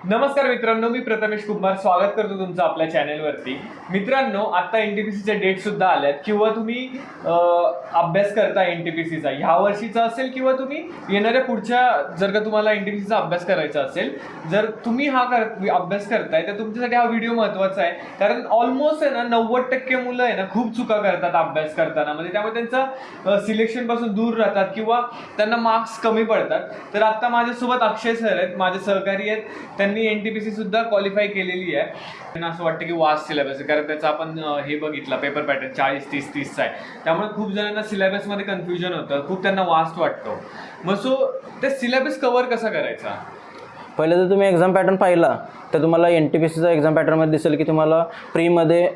नमस्कार मित्रांनो, मी प्रथमेश कुमार स्वागत करतो तुमचं आपल्या चॅनलवरती. मित्रांनो, आता एनटीपीसीचे डेट सुद्धा आल्यात किंवा तुम्ही अभ्यास करता एनटीपीसीचा ह्या वर्षीचा असेल किंवा तुम्ही येणाऱ्या पुढच्या जर का तुम्हाला एनटीपीसीचा अभ्यास करायचा असेल, जर तुम्ही अभ्यास करताय तर तुमच्यासाठी हा व्हिडिओ महत्त्वाचा आहे. कारण ऑलमोस्ट आहे ना 90% मुलं आहे ना खूप चुका करतात अभ्यास करताना, म्हणजे त्यामुळे त्यांचं सिलेक्शन पासून दूर राहतात किंवा त्यांना मार्क्स कमी पडतात. तर आता माझ्यासोबत अक्षय सर आहेत, माझे सहकारी आहेत. त्यांनी एनटीपीसी सुद्धा क्वालिफाय केलेली आहे. त्यांना असं वाटतं की वास्ट सिलेबस आहे, कारण त्याचा आपण हे बघितला पेपर पॅटर्न 40-30-30चा आहे. त्यामुळे खूप जणांना सिलेबसमध्ये कन्फ्युजन होतं, खूप त्यांना वास्ट वाटतो. मग सो ते सिलेबस कव्हर कसा करायचा? पहिले जर तुम्ही एक्झाम पॅटर्न पाहिला तर तुम्हाला एनटीपीसीचा एक्झाम पॅटर्नमध्ये दिसेल की तुम्हाला प्रीमध्ये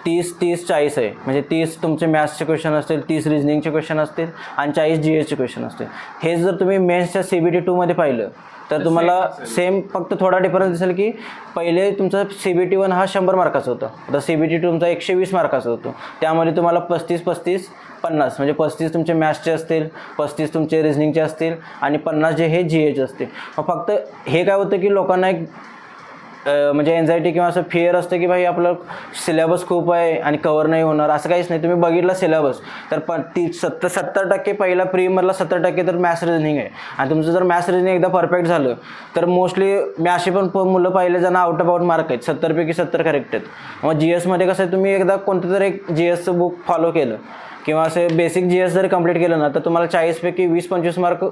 30-30-40 आहे. म्हणजे 30 तुमचे मॅथ्सचे क्वेश्चन असतील, 30 रिजनिंगचे क्वेश्चन असतील आणि 40 GSचे क्वेश्चन असतील. हे जर तुम्ही मेन्सच्या CBT 2मध्ये पाहिलं तर तुम्हाला सेम, फक्त थोडा डिफरन्स दिसेल की पहिले तुमचा CBT 1 हा 100 मार्काचा होता, आता CBT 2 तुमचा 120 मार्काचा होतो. त्यामध्ये तुम्हाला 35-35-50 म्हणजे 35 तुमचे मॅथ्सचे असतील, 35 तुमचे रिजनिंगचे असतील आणि 50 जे हे GAचे असतील. फक्त हे काय होतं की लोकांना एक म्हणजे एन्झायटी किंवा असं फिअर असतं की भाई आपलं सिलेबस खूप आहे आणि कवर नाही होणार. असं काहीच नाही. तुम्ही बघितलं सिलेबस तर 70% पहिला प्रीमधला 70% तर मॅथ्स रिजनिंग आहे. आणि तुमचं जर मॅथ्स रिजनिंग एकदा परफेक्ट झालं तर मोस्टली मी अशी पण मुलं पाहिले ज्यांना आउट ऑफ आउट मार्क आहेत, 70पैकी 70 करेक्ट आहेत. मग GSमध्ये कसं आहे, तुम्ही एकदा कोणतं तरी एक GSचं बुक फॉलो केलं किंवा असे बेसिक GS जर कंप्लीट केलं ना तर तुम्हाला 40पैकी 20-25 मार्क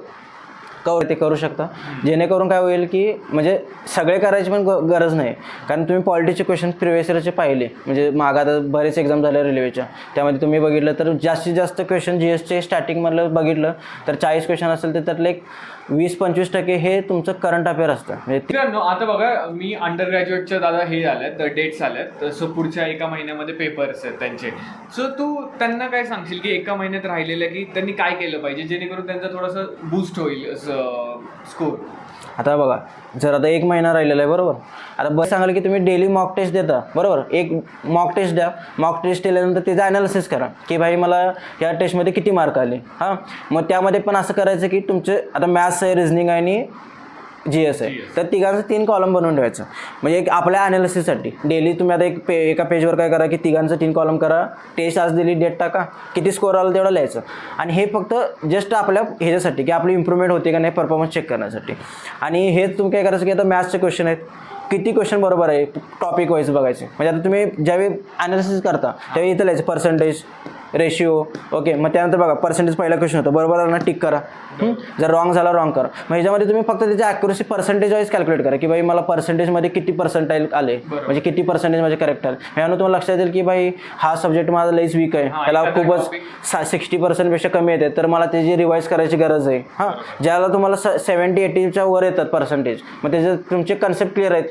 ते करू शकता. जेणेकरून काय होईल की म्हणजे सगळे करायची पण गरज नाही. कारण तुम्ही पॉलिटिक्सचे क्वेश्चन प्रिव्हियस इयरचे पाहिले, म्हणजे मागं आता बरेच एक्झाम झाले रेल्वेच्या, त्यामध्ये तुम्ही बघितलं तर जास्तीत जास्त क्वेश्चन GSचे स्टार्टिंगमधलं बघितलं तर 40 क्वेश्चन असेल तर त्यातले एक 20-25% हे तुमचं करंट अफेअर असतं. मित्रांनो, आता बघा, मी अंडर ग्रॅज्युएटच्या दादा हे आल्यात, डेट्स आल्यात, सो पुढच्या एका महिन्यामध्ये पेपर्स आहेत त्यांचे. सो तू त्यांना काय सांगशील की एका महिन्यात राहिलेलं की त्यांनी काय केलं पाहिजे जेणेकरून त्यांचा थोडासा बूस्ट होईल स्कोर? आता बघा, जर आता 1 महिना राहिलेला आहे बरोबर, आता बस सांगाल की तुम्ही डेली मॉक टेस्ट देता बरोबर, एक मॉक टेस्ट द्या. मॉक टेस्ट दिल्यानंतर त्याचं ॲनालिसिस करा की भाई मला या टेस्टमध्ये किती मार्क आले. हां, मग त्यामध्ये पण असं करायचं की तुमचे आता मॅथ्स आहे, रिजनिंग आहे आणि GS आहे, तर तिघांचं 3 कॉलम बनवून ठेवायचं. म्हणजे एक आपल्या ॲनालिसिससाठी डेली तुम्ही आता एका पेजवर काय करा की तिघांचं 3 कॉलम करा, टेस्ट आज दिली, डेट टाका, किती स्कोर आला तेवढं लिहायचं. आणि हे फक्त जस्ट आपल्या ह्याच्यासाठी की आपली इम्प्रूव्हमेंट होते का नाही परफॉर्मन्स चेक करण्यासाठी. आणि हे तुम्ही काय करायचं की आता मॅथ्सचे क्वेश्चन आहेत, किती क्वेश्चन बरोबर आहे टॉपिक वाईज बघायचे. म्हणजे आता तुम्ही ज्यावेळी ॲनालिसिस करता त्यावेळी इथं लिहायचं पर्सेंटेज, रेशिओ, ओके. मग त्यानंतर बघा पर्सेंटेज पहिला क्वेश्चन होतं, बरोबर आला ना टिक करा, जर रॉंग झाला रॉंग करा. मग ह्याच्यामध्ये तुम्ही फक्त त्याची ॲक्युरेसी पर्सेंटेज वाईज कॅल्क्युलेट करा की भाई मला पर्सेंटेजमध्ये किती पर्सेंटाईल आले, म्हणजे किती पर्सेंटेज माझे करेक्ट आले. ह्यानं तुम्हाला लक्षात येईल की भाई हा सब्जेक्ट माझा लईच वीक आहे, त्याला खूपच 60% कमी येते, तर मला त्याची रिवाईज करायची गरज आहे. हां, ज्याला तुम्हाला 70-80च्या वर येतात पर्सेंटेज, मग त्याचे तुमचे कन्सेप्ट क्लिअर आहेत,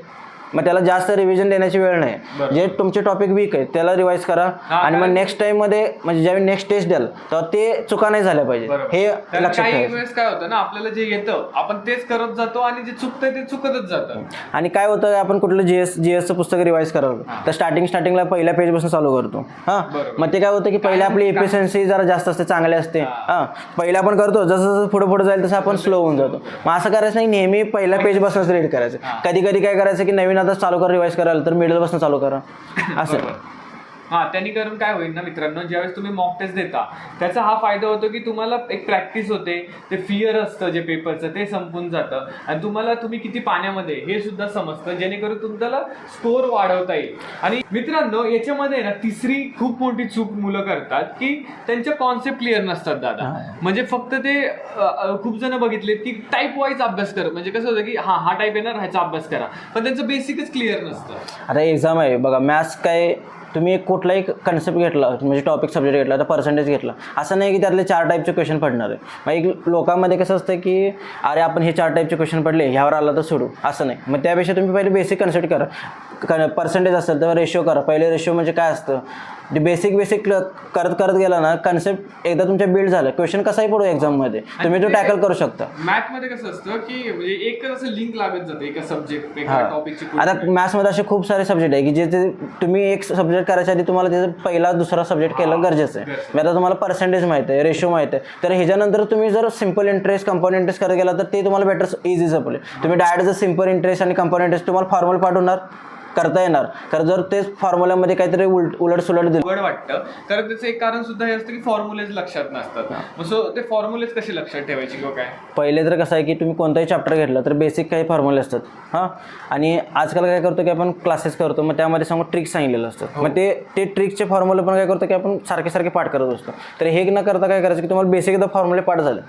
मग त्याला जास्त रिव्हिजन देण्याची वेळ नाही. जे तुमचे टॉपिक वीक आहेत त्याला रिवाईज करा आणि मग नेक्स्ट टाइममध्ये म्हणजे ज्यावेळी नेक्स्ट टेस्ट द्याल तर ते चुका नाही झाल्या पाहिजे. हे लक्षात काही ठेवायचं. वेळेस काय होतं ना, आपल्याला जे येतं आपण तेच करत जातो आणि जे चुकतंय ते चुकतच जातं. आणि काय होतं, आपण कुठलं GSचं पुस्तक रिवाईज करावं तर स्टार्टिंगला पहिल्या पेजपासून चालू करतो. हां, मग ते काय होतं की पहिले आपली एफिशियन्सी जरा जास्त असते, चांगली असते. हां, पहिले आपण करतो, जसं जसं पुढे जाईल तसं आपण स्लो होऊन जातो. मग असं करायचं नाही, नेहमी पहिल्या पेजपासूनच रीड करायचं. कधी कधी काय करायचं की नवीन आता चालू करा रिवाईज करायला तर मिडलपासून चालू करा असं. हां, त्यांनी करून काय होईल ना मित्रांनो, ज्यावेळेस तुम्ही मॉक टेस्ट देता त्याचा हा फायदा होतो की तुम्हाला एक प्रॅक्टिस होते, ते फिअर असतं जे पेपरचं ते संपून जातं आणि तुम्ही किती पाण्यामध्ये हे सुद्धा समजतं, जेणेकरून तुम्हाला स्कोर वाढवता येईल. आणि मित्रांनो, याच्यामध्ये ना तिसरी खूप मोठी चूक मुलं करतात की त्यांच्या कॉन्सेप्ट क्लिअर नसतात दादा. म्हणजे फक्त ते खूप जण बघितलेत की टाईप वाईज अभ्यास कर, म्हणजे कसं होतं की हा टाईप येणार ह्याचा अभ्यास करा, पण त्यांचं बेसिकच क्लिअर नसतं. आता एक्झाम आहे बघा, मॅथ्स काय तुम्ही कुठलाही कन्सेप्ट घेतला म्हणजे टॉपिक सब्जेक्ट घेतला तर पर्सेंटेज घेतला, असं नाही की त्यातले 4 टाईपचे क्वेश्चन पडणार आहे. मग एक लोकांमध्ये कसं असतं की अरे आपण हे 4 टाईपचे क्वेश्चन पडले ह्यावर आला तर सोडू, असं नाही. मग त्यापेक्षा तुम्ही पहिले बेसिक कन्सेप्ट करा. पर्सेंटेज असेल तर रेशो करा. पहिले रेशो म्हणजे काय असतं, बेसिक करत करत गेला ना, कन्सेप्ट एकदा तुमच्या बिल्ड झालं, क्वेश्चन कसाही पडू एक्झाममध्ये तुम्ही तो टॅकल करू शकता. मॅथ मध्ये कसं असतं की म्हणजे एकच असं लिंक लागत जातं एका सब्जेक्ट एका टॉपिकची. आता मॅथ्समध्ये असे खूप सारे सब्जेक्ट आहे की जे तुम्ही एक सब्जेक्ट करायच्या आधी तुम्हाला त्याचा पहिला दुसरा सब्जेक्ट केलं गरजेचं आहे. आता तुम्हाला पर्सेंटेज माहिती आहे, रेशो माहिती आहे, तर ह्याच्यानंतर तुम्ही जर सिम्पल इंटरेस्ट कंपाऊंड इंटरेस्ट करत गेला तर ते तुम्हाला बेटर इझी जपले. तुम्ही डायरेक्ट जर सिम्पल इंटरेस्ट आणि कंपाऊंड इंटरेस्ट तुम्हाला फॉर्म्युला पाठवणार करता येणार, कारण जर तेच फॉर्म्युल्यामध्ये काहीतरी उलट सुलट दिलं अवघड वाटतं. कारण त्याचं एक कारण सुद्धा हे असतं की फॉर्म्युलेज लक्षात नसतात. सो ते फॉर्म्युलेज कसे लक्षात ठेवायचे किंवा काय? पहिले तर कसं आहे की तुम्ही कोणताही चॅप्टर घेतला तर बेसिक काही फॉर्म्युले असतात हां, आणि आजकाल काय करतो की आपण क्लासेस करतो, मग त्यामध्ये सांगू ट्रिक्स सांगितलेलं असतं. मग ते ट्रिक्सचे फॉर्म्युले पण काय करतो की आपण सारखे पाठ करत असतो. तर हे न करता काय करायचं की तुम्हाला बेसिक एकदा फॉर्म्युले पाठ झाले,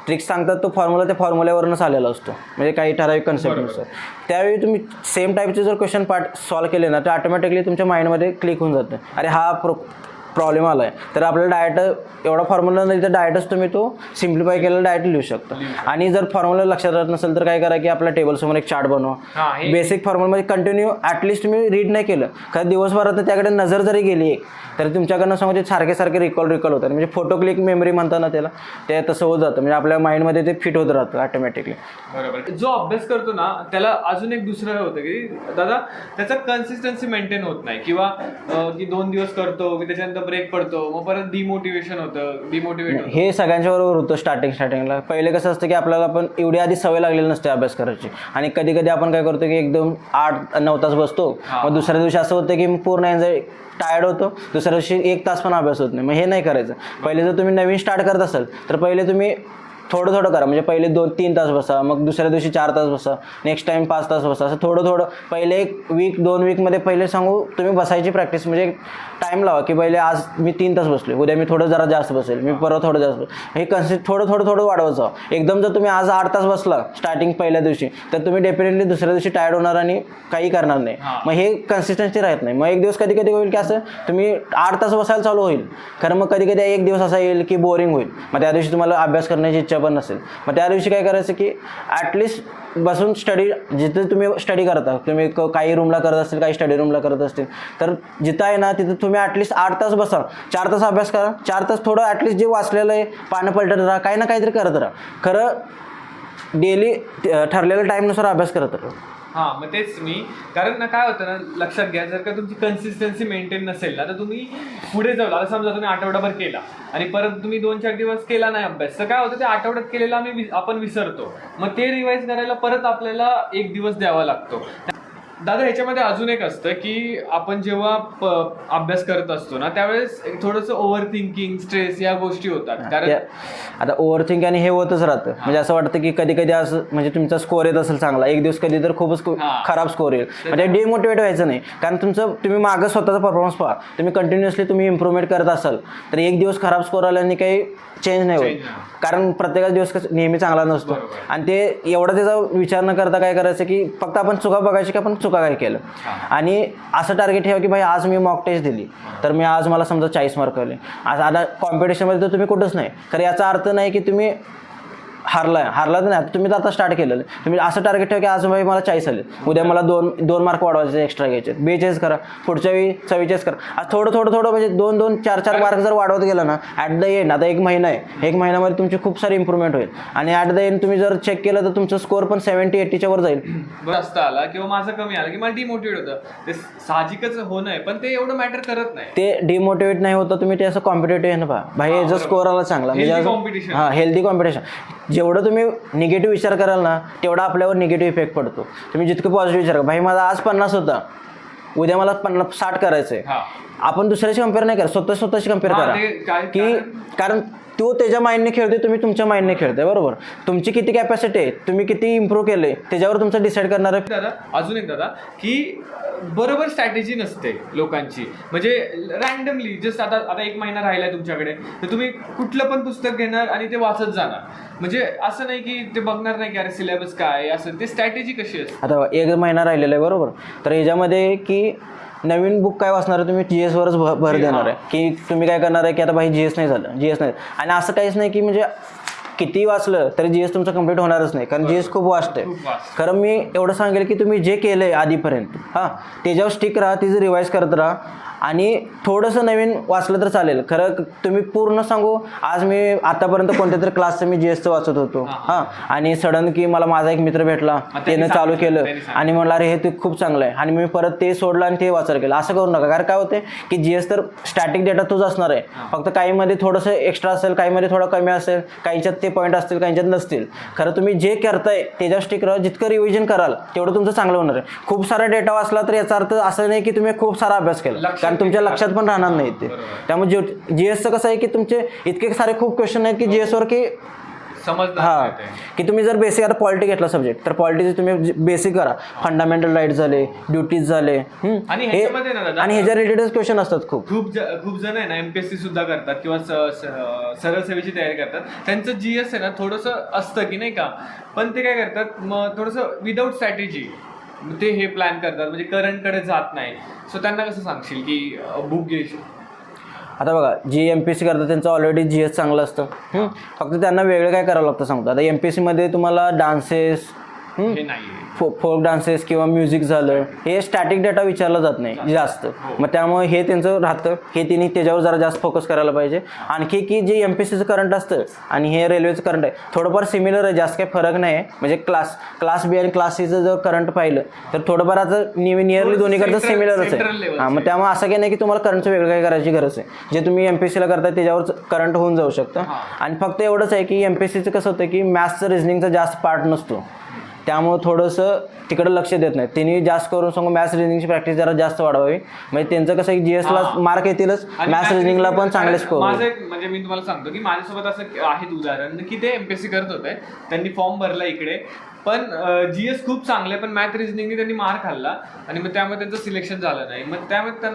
ट्रिक्स सांगतात तो फॉर्म्युला त्या फॉर्म्युल्यावरूनच आलेला असतो, म्हणजे काही ठराविक कन्सेप्ट नसतं. त्यावेळी तुम्ही सेम टाईपचे जर क्वेश्चन पार्ट सॉल्व केले ना तर ऑटोमॅटिकली तुमच्या माइंडमध्ये क्लिक होऊन जातं, अरे हा प्रॉब्लेम आला आहे, तर आपल्याला डायरेक्ट एवढा फॉर्म्युला नाही तर डायरेक्टच तुम्ही तो सिम्प्लिफाय केलेला डायरेक्ट लिहू शकता. आणि जर फॉर्म्युला लक्षात राहत नसेल तर काय करा की आपल्या टेबलसमोर एक चार्ट बनवा, बेसिक फॉर्म्युलामध्ये कंटिन्यू ॲटलिस्ट तुम्ही रीड नाही केलं कारण दिवसभरात त्याकडे नजर जरी गेली एक तर तुमच्याकडनं समोर ते सारखे रिकॉल होतात, म्हणजे फोटो क्लिक मेमरी म्हणतात ना त्याला, ते तसं होत जातं, म्हणजे आपल्या माइंडमध्ये ते फिट होत राहतं ऑटोमॅटिकली. बरोबर. जो अभ्यास करतो ना त्याला अजून एक दुसरं होतं की दादा त्याचा कन्सिस्टन्सी मेंटेन होत नाही, किंवा की 2 दिवस करतो की त्याच्यानंतर ब्रेक पडतो, मग परत डिमोटिवेट होतं. हे सगळ्यांच्या बरोबर होतं स्टार्टिंगला. पहिले कसं असतं की आपल्याला पण एवढी आधी सवय लागलेली नसते अभ्यास करायची, आणि कधी आपण काय करतो की एकदम 8-9 तास बसतो, मग दुसऱ्या दिवशी असं होतं की पूर्ण टायर्ड होतो, दुसऱ्या दिवशी 1 तास पण अभ्यास होत नाही. मग हे नाही करायचं. पहिले जर तुम्ही नवीन स्टार्ट करत असाल तर पहिले तुम्ही थोडं करा, म्हणजे पहिले 2-3 तास बसा, मग दुसऱ्या दिवशी 4 तास बसा, नेक्स्ट टाइम 5 तास बसा, असं थोडं पहिले 1 वीक 2 वीकमध्ये पहिले सांगू तुम्ही बसायची प्रॅक्टिस, म्हणजे टाईम लावा की पहिले आज मी 3 तास बसले, उद्या मी थोडं जरा जास्त बसेल, मी परत थोडं जास्त हे थोडं वाढवत जावं. एकदम जर तुम्ही आज 8 तास बसला स्टार्टिंग पहिल्या दिवशी तर तुम्ही डेफिनेटली दुसऱ्या दिवशी टायर्ड होणार आणि काही करणार नाही. मग हे कन्सिस्टन्सी राहत नाही. मग एक दिवस कधी होईल की असं तुम्ही 8 तास बसायला चालू होईल, खरं मग कधी एक दिवस असा येईल की बोरिंग होईल, मग त्या दिवशी तुम्हाला अभ्यास करण्याची इच्छा पण नसेल. मग त्या दिवशी काय करायचं की ॲटलिस्ट बसून स्टडी, जिथे तुम्ही स्टडी करता, तुम्ही काही रूमला करत असतील, काही स्टडी रूमला करत असतील, तर जिथं आहे ना तिथं तुम्ही ॲटलिस्ट 8 तास बसा, 4 तास अभ्यास करा, 4 तास थोडं ॲटलिस्ट जे वाचलेलं आहे पानं पलटत राहा, काही ना काहीतरी करत राहा. खरं डेली ठरलेल्या टाईमनुसार अभ्यास करत राहा. हां, मग तेच मी, कारण ना काय होतं ना, लक्षात घ्या, जर का तुमची कन्सिस्टन्सी मेंटेन नसेल ना तर तुम्ही पुढे जाऊ, आता समजा तुम्ही आठवडाभर केला आणि परत तुम्ही 2-4 दिवस केला नाही अभ्यास, तर काय होतं ते आठवड्यात केलेला आपण विसरतो, मग ते रिवाईज करायला परत आपल्याला 1 दिवस द्यावा लागतो. दादा ह्याच्यामध्ये अजून एक असतं की आपण जेव्हा अभ्यास करत असतो ना त्यावेळेस थोडंसं ओव्हर थिंकिंग, स्ट्रेस या गोष्टी होतात. कारण आता ओव्हर थिंकिंग आणि हे होतच राहतं, म्हणजे असं वाटतं की कधी असं, म्हणजे तुमचा स्कोर येत असेल चांगला, एक दिवस कधी तर खूपच खराब स्कोर येईल, म्हणजे डिमोटिवेट व्हायचं नाही. कारण तुम्ही मागं स्वतःचा परफॉर्मन्स पहा, तुम्ही कंटिन्युअसली तुम्ही इम्प्रूव्हमेंट करत असाल तर एक दिवस खराब स्कोर आल्याने काही चेंज नाही होत, कारण प्रत्येकाच दिवस नेहमी चांगला नसतो. आणि ते एवढा त्याचा विचार न करता काय करायचं की फक्त आपण चुका बघायची की आपण चुका काय केलं, आणि असं टार्गेट ठेवा की भाई आज मी मॉक टेस्ट दिली तर मी आज मला समजा 40 मार्क आले. आज आता कॉम्पिटिशनमध्ये तर तुम्ही कुठंच नाही, तर याचा अर्थ नाही की तुम्ही हारला तर नाही, तुम्ही तर आता स्टार्ट केलेलं. तुम्ही असं टार्गेट ठेवा की आज भाई मला 40 आले, उद्या मला 2 मार्क वाढवायचे, एक्स्ट्रा घ्यायचे, 42 करा, पुढच्या वेळी 44 करा. आज थोडं म्हणजे 2-2, 4-4 मार्क जर वाढवत गेला ना, ॲट द एंड, आता 1 महिना आहे, 1 महिन्यामध्ये तुमची खूप सारी इम्प्रूव्हमेंट होईल, आणि ॲट द एंड तुम्ही जर चेक केलं तर तुमचं स्कोर पण 70-80च्या वर जाईल. जास्त आला किंवा माझं कमी आलं की मला डिमोटिवेट होतं, ते साहजिकच होणं आहे, पण ते एवढं मॅटर करत नाही. ते डिमोटिवेट नाही होतं, तुम्ही ते असं कॉम्पिटेटिव्ह आहे ना पहा भाई, जर स्कोर आला चांगला, म्हणजे हां हेल्दी कॉम्पिटिशन. जेवढं तुम्ही निगेटिव्ह विचार कराल ना तेवढा आपल्यावर निगेटिव्ह इफेक्ट पडतो. तुम्ही जितकं पॉझिटिव्ह विचार करा, भाई माझा आज 50 होता, उद्या मला 60 करायचं आहे, आपण दुसऱ्याशी कम्पेअर नाही करा, स्वतःशी कम्पेअर करा, की कारण तो त्याच्या माइंडने खेळते, तुम्ही तुमच्या माइंडने खेळताय, बरोबर. तुमची किती कॅपॅसिटी आहे, तुम्ही किती इम्प्रूव्ह केले त्याच्यावर तुमचं डिसाईड करणार आहे. दादा अजून एक दादा की बरोबर स्ट्रॅटेजी नसते लोकांची, म्हणजे रँडमली जस्ट आता 1 महिना राहिलाय तुमच्याकडे, तर तुम्ही कुठलं पण पुस्तक घेणार आणि ते वाचत जाणार, म्हणजे असं नाही की ते बघणार नाही की अरे सिलेबस काय असं, ते स्ट्रॅटेजी कशी असते. आता 1 महिना राहिलेला आहे, बरोबर, तर ह्याच्यामध्ये की नवीन बुक काय वाचणार आहे, तुम्ही GS वरच भर देणार आहे, की तुम्ही काय करणार आहे की आता भाई GS नाही झालं, आणि असं काहीच नाही की म्हणजे किती वाचलं तरी जीएस तुमचं कंप्लीट होणारच नाही, कारण जीएस खूप वास्ट आहे. खूप वास्ट. खरं मी एवढं सांगेल की तुम्ही जे केलं आहे आधीपर्यंत त्याच्यावर स्टिक राहा, तिचं रिवाईज करत राहा आणि थोडंसं नवीन वाचलं तर चालेल. खरं तुम्ही पूर्ण सांगू, आज मी आतापर्यंत कोणत्या तरी क्लासचं मी जीएसचं वाचत होतो आणि सडन की मला माझा एक मित्र भेटला, त्यानं चालू केलं आणि म्हणलं अरे हे ते खूप चांगलं आहे आणि मी परत ते सोडलं आणि ते वाचायला केलं. असं करू नका, कारण काय होते की जीएस तर स्टॅटिक डेटा तोच असणार आहे, फक्त काहीमध्ये थोडंसं एक्स्ट्रा असेल, काहीमध्ये थोडं कमी असेल, काहींच्यात ते पॉईंट असतील, काहींच्यात नसतील. खरं तुम्ही जे करताय त्याच्यावर स्टिक राहा, जितकं रिव्हिजन कराल तेवढं तुमचं चांगलं होणार आहे. खूप सारा डेटा वाचला तर याचा अर्थ असं नाही की तुम्ही खूप सारा अभ्यास केला, कारण तुमच्या लक्षात पण राहणार नाही ते. त्यामुळे जीएसचं कसं आहे की तुमचे इतके सारे खूप क्वेश्चन आहेत की जीएसवर की की तुम्ही जर बेसिक आता पॉलिटी घेतला सब्जेक्ट तर पॉलिटीचे तुम्ही बेसिक करा, फंडामेंटल राईट झाले, ड्युटीज झाले आणि ह्याच्या रिलेटेड क्वेश्चन असतात खूप खूप जण आहे ना एमपीएससी सुद्धा करतात किंवा सरळ सेवेची तयारी करतात. त्यांचं जीएस आहे ना थोडंसं असतं की नाही का, पण ते काय करतात मग थोडंसं विदाऊट स्ट्रॅटेजी ते हे प्लॅन करतात, म्हणजे करंटकडे जात नाही. सो त्यांना कसं सांगशील की बुक घ्यायची? आता बघा, जी एमपीएससी करतात त्यांचं ऑलरेडी जीएस चांगलं असतं, फक्त त्यांना वेगळं काय करावं लागतं सांगतो. आता एमपीएससीमध्ये तुम्हाला डान्सेस, हे नाही फोक डान्सेस किंवा म्युझिक झालं, हे स्टॅटिक डेटा विचारला जात नाही जास्त, मग त्यामुळे हे त्यांचं राहतं. हे तिने त्याच्यावर जरा जास्त फोकस करायला पाहिजे. आणखी की जे एमपीएससीचं करंट असतं आणि हे रेल्वेचं करंट आहे थोडंफार सिमिलर आहे, जास्त काही फरक नाही आहे. म्हणजे क्लास बी आणि क्लास सीचं जर करंट पाहिलं तर थोडंफार आता नियरली दोन्हीकडचं सिमिलरच आहे. मग त्यामुळे असं काही नाही की तुम्हाला करंटचं वेगळं काही करायची गरज आहे. जे तुम्ही एमपीएससीला करताय त्याच्यावर करंट होऊन जाऊ शकतं. आणि फक्त एवढंच आहे की एमपीएससीचं कसं होतं की मॅथ्सचं रिझनिंगचा जास्त पार्ट नसतो, त्यामुळे थोडंसं तिकडं लक्ष देत नाही. त्यांनी जास्त करून सांगू मॅथ्स रिझनिंगची प्रॅक्टिस जरा जास्त वाढवावी, म्हणजे त्यांचं कसं की जीएसला मार्क येतीलच, मॅथ्स रिझनिंगला पण चांगले स्कोर. म्हणजे मी तुम्हाला सांगतो की माझ्यासोबत असं आहे उदाहरण की ते एमपीएससी करत होते, त्यांनी फॉर्म भरला इकडे, पण जीएस खूप चांगले, पण मॅथ रिझनिंगने त्यांनी मार्क खाल्ला आणि मग त्यामुळे त्यांचं सिलेक्शन झालं नाही. मग त्यामुळे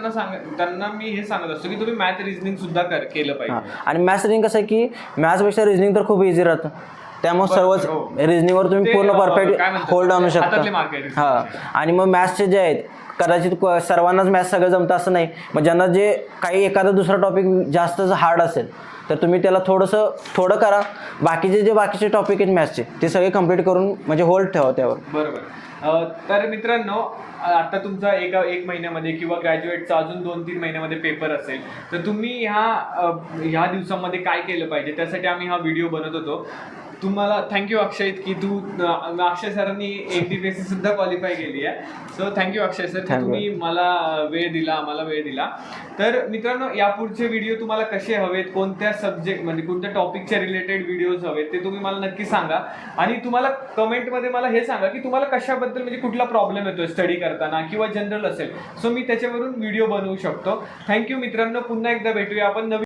त्यांना मी हे सांगत असतो की तुम्ही मॅथ रिझनिंग सुद्धा केलं पाहिजे. आणि मॅथ्स रिझनिंग कसं आहे की मॅथ्सपेक्षा रिझनिंग तर खूप इझी राहतं, त्यामुळे सर्वच रिझनिंगवर तुम्ही पूर्ण परफेक्ट होल्ड आणू शकता. आणि मग मॅथ्सचे जे आहेत कदाचित सर्वांनाच मॅथ्स सगळं जमतं असं नाही, मग ज्यांना जे काही एखादा दुसरा टॉपिक जास्त हार्ड असेल तर तुम्ही त्याला थोडं करा, बाकीचे टॉपिक आहेत मॅथ्सचे ते सगळे कंप्लीट करून म्हणजे होल्ड ठेवा त्यावर. बरोबर. तर मित्रांनो, आता तुमचा एक महिन्यामध्ये किंवा ग्रॅज्युएटचा अजून 2-3 महिन्यामध्ये पेपर असेल, तर तुम्ही ह्या दिवसामध्ये काय केलं पाहिजे त्यासाठी आम्ही हा व्हिडिओ बनवत होतो. तुम्हाला थँक्यू अक्षय की अक्षय सरांनी एमपीएससी सुद्धा क्वालिफाय केली आहे. सो थँक्यू अक्षय सर की तुम्ही आम्हाला वेळ दिला. तर मित्रांनो, यापुढचे व्हिडिओ तुम्हाला कसे हवेत, कोणत्या सब्जेक्ट म्हणजे कोणत्या टॉपिकच्या रिलेटेड व्हिडिओज हवेत ते तुम्ही मला नक्की सांगा. आणि तुम्हाला कमेंटमध्ये मला हे सांगा की तुम्हाला कशाबद्दल म्हणजे कुठला प्रॉब्लेम येतोय स्टडी करताना किंवा जनरल असेल, सो मी त्याच्यावरून व्हिडिओ बनवू शकतो. थँक्यू मित्रांनो, पुन्हा एकदा भेटूया आपण नवीन